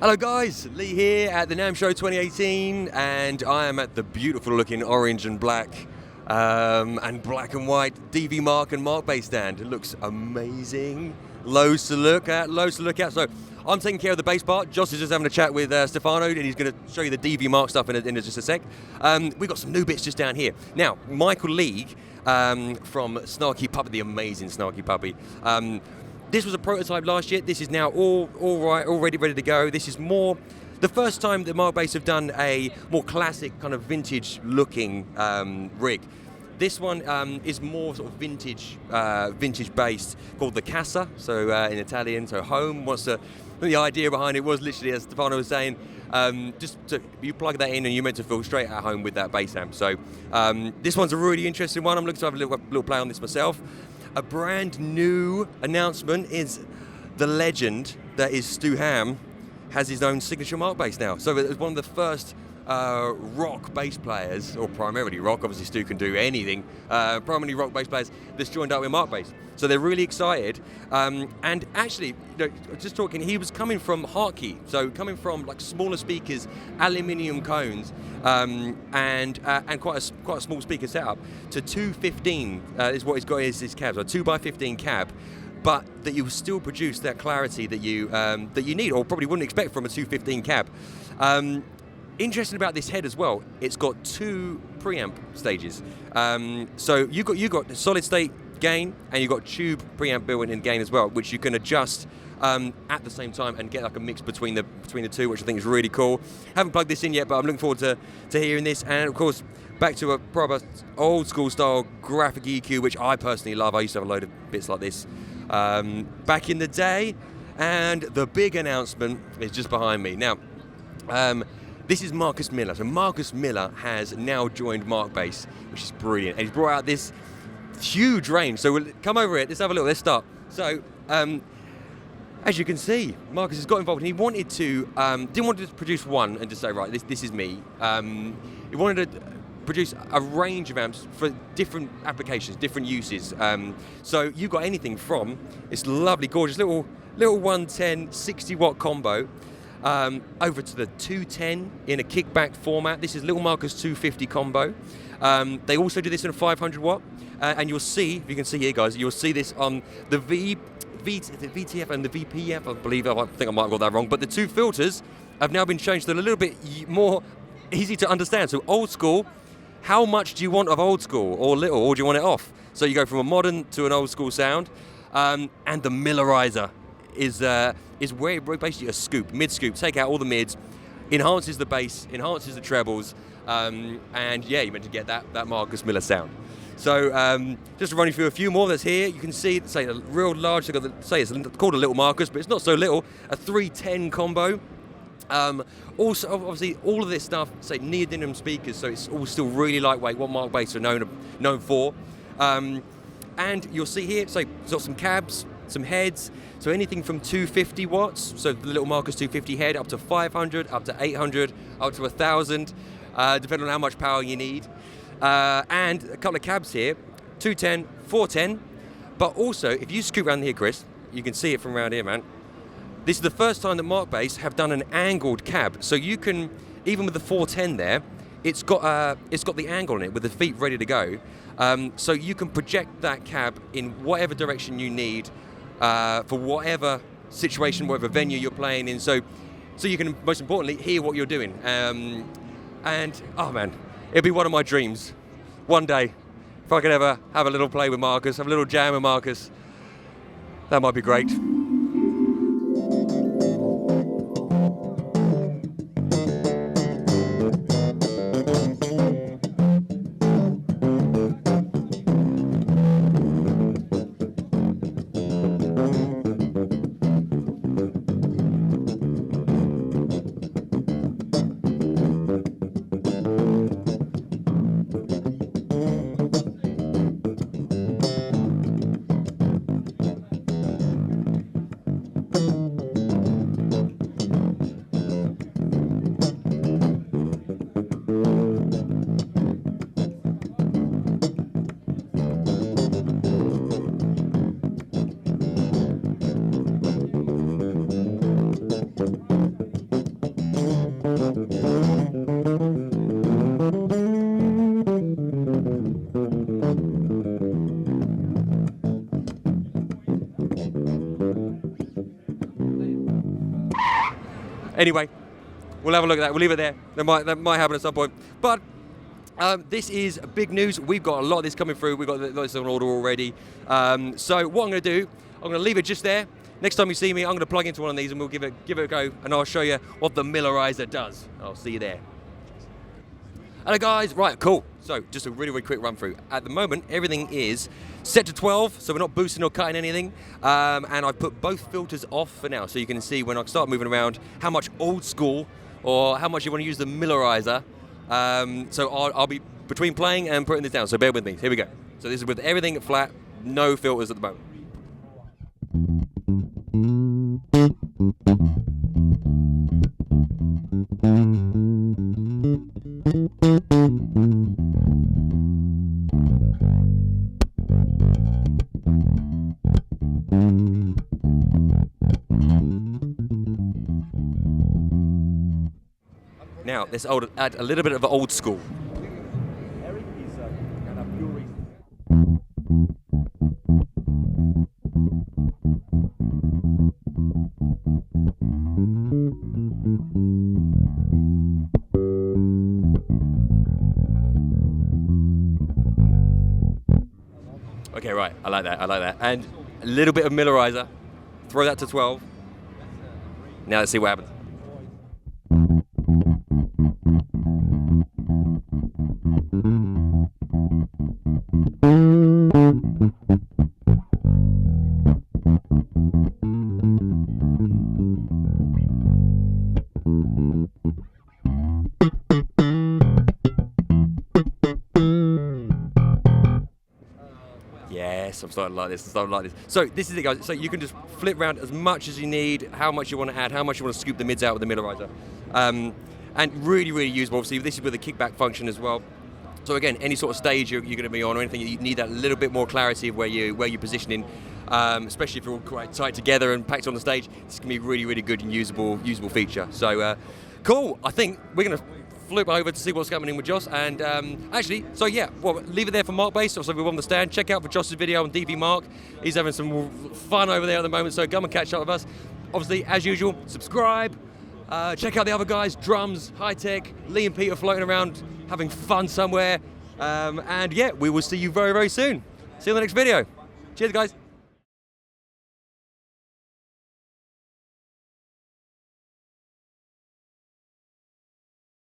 Hello guys, Lee here at the NAMM Show 2018, and I am at the beautiful looking orange and black and white DV Mark and MarkBass stand. It looks amazing, loads to look at. So I'm taking care of the bass part. Josh is just having a chat with Stefano, and he's going to show you the DV Mark stuff in just a sec. We've got some new bits just down here. Now, Michael League from Snarky Puppy, the amazing Snarky Puppy. This was a prototype last year. This is now all right, already ready to go. This is more the first time that MarkBass have done a more classic kind of vintage looking rig. This one is more sort of vintage based, called the Casa, so in Italian, so home. The idea behind it was literally, as Stefano was saying, just you plug that in and you're meant to feel straight at home with that bass amp. So this one's a really interesting one. I'm looking to have a little play on this myself. A brand new announcement is the legend that is Stu Ham has his own signature MarkBass now. So it's one of the first rock bass players, or primarily rock, obviously Stu can do anything, primarily rock bass players that's joined up with MarkBass. So they're really excited. And actually, just talking, he was coming from Hartkey, so coming from like smaller speakers, aluminium cones, and quite a small speaker setup, to 215 is what he's got is his cab, so a 2x15 cab, but that you still produce that clarity that you need, or probably wouldn't expect from a 215 cab. Interesting about this head as well, it's got two preamp stages. So you got solid state gain, and you've got tube preamp built-in gain as well, which you can adjust at the same time and get like a mix between the two, which I think is really cool. Haven't plugged this in yet, but I'm looking forward to hearing this. And of course, back to a proper old school style graphic EQ, which I personally love. I used to have a load of bits like this back in the day. And the big announcement is just behind me now. This is Marcus Miller. So Marcus Miller has now joined MarkBass, which is brilliant. And he's brought out this huge range. So we'll come over it. Let's have a look. Let's start. So as you can see, Marcus has got involved, and he wanted to didn't want to produce one and just say, right, this is me. He wanted to produce a range of amps for different applications, different uses. So you've got anything from this lovely, gorgeous little 110 60 watt combo. Over to the 210 in a kickback format. This is Little Marcus 250 combo. They also do this in a 500 watt. And you'll see, if you can see here guys, you'll see this on the VTF and the VPF, I believe. I think I might have got that wrong. But the two filters have now been changed to a little bit more easy to understand. So old school, how much do you want of old school, or little, or do you want it off? So you go from a modern to an old school sound. And the Millerizer is where basically a scoop, mid scoop, take out all the mids, enhances the bass, enhances the trebles, and yeah, you're meant to get that Marcus Miller sound. So just to run you through a few more that's here, you can see, say a real large, it's called a Little Marcus, but it's not so little, a 310 combo. Also, obviously, all of this stuff, say neodymium speakers, so it's all still really lightweight, what MarkBass are known for. And you'll see here, so it's got some cabs, some heads, so anything from 250 watts, so the Little Marcus 250 head, up to 500, up to 800, up to 1,000, depending on how much power you need. And a couple of cabs here, 210, 410, but also, if you scoot around here, Chris, you can see it from around here, man. This is the first time that MarkBass have done an angled cab, so you can, even with the 410 there, it's got the angle in it with the feet ready to go, so you can project that cab in whatever direction you need, for whatever situation, whatever venue you're playing in, so you can, most importantly, hear what you're doing. And, oh man, it'd be one of my dreams, one day, if I could ever have a little play with Marcus, have a little jam with Marcus, that might be great. Anyway, we'll have a look at that. We'll leave it there. That might happen at some point. But this is big news. We've got a lot of this coming through. We've got this on order already. So what I'm going to do, I'm going to leave it just there. Next time you see me, I'm going to plug into one of these and we'll give it a go, and I'll show you what the Millerizer does. I'll see you there. Hello guys, right, cool. So just a really, really quick run through. At the moment, everything is set to 12, so we're not boosting or cutting anything. And I've put both filters off for now, so you can see when I start moving around how much old school or how much you want to use the Millerizer. So I'll be between playing and putting this down, so bear with me. Here we go. So this is with everything flat, no filters at the moment. Now, let's add a little bit of old school. Okay, right, I like that. And a little bit of Millerizer, throw that to 12. Now let's see what happens. Yes, I'm starting to like this. So this is it, guys. So you can just flip around as much as you need, how much you want to add, how much you want to scoop the mids out with the Millerizer. And really, really usable. Obviously, this is with a kickback function as well. So again, any sort of stage you're going to be on or anything, you need that little bit more clarity of where you're positioning, especially if you're all quite tight together and packed on the stage. This can be really, really good and usable feature. So cool. I think we're going to flip over to see what's happening with Joss, and actually, so yeah, well, leave it there for MarkBass. Also, we're on the stand. Check out for Joss's video on DV Mark. He's having some fun over there at the moment, so come and catch up with us. Obviously, as usual, subscribe. Check out the other guys, drums, high tech, Lee and Peter floating around, having fun somewhere. And yeah, we will see you very, very soon. See you in the next video. Cheers, guys.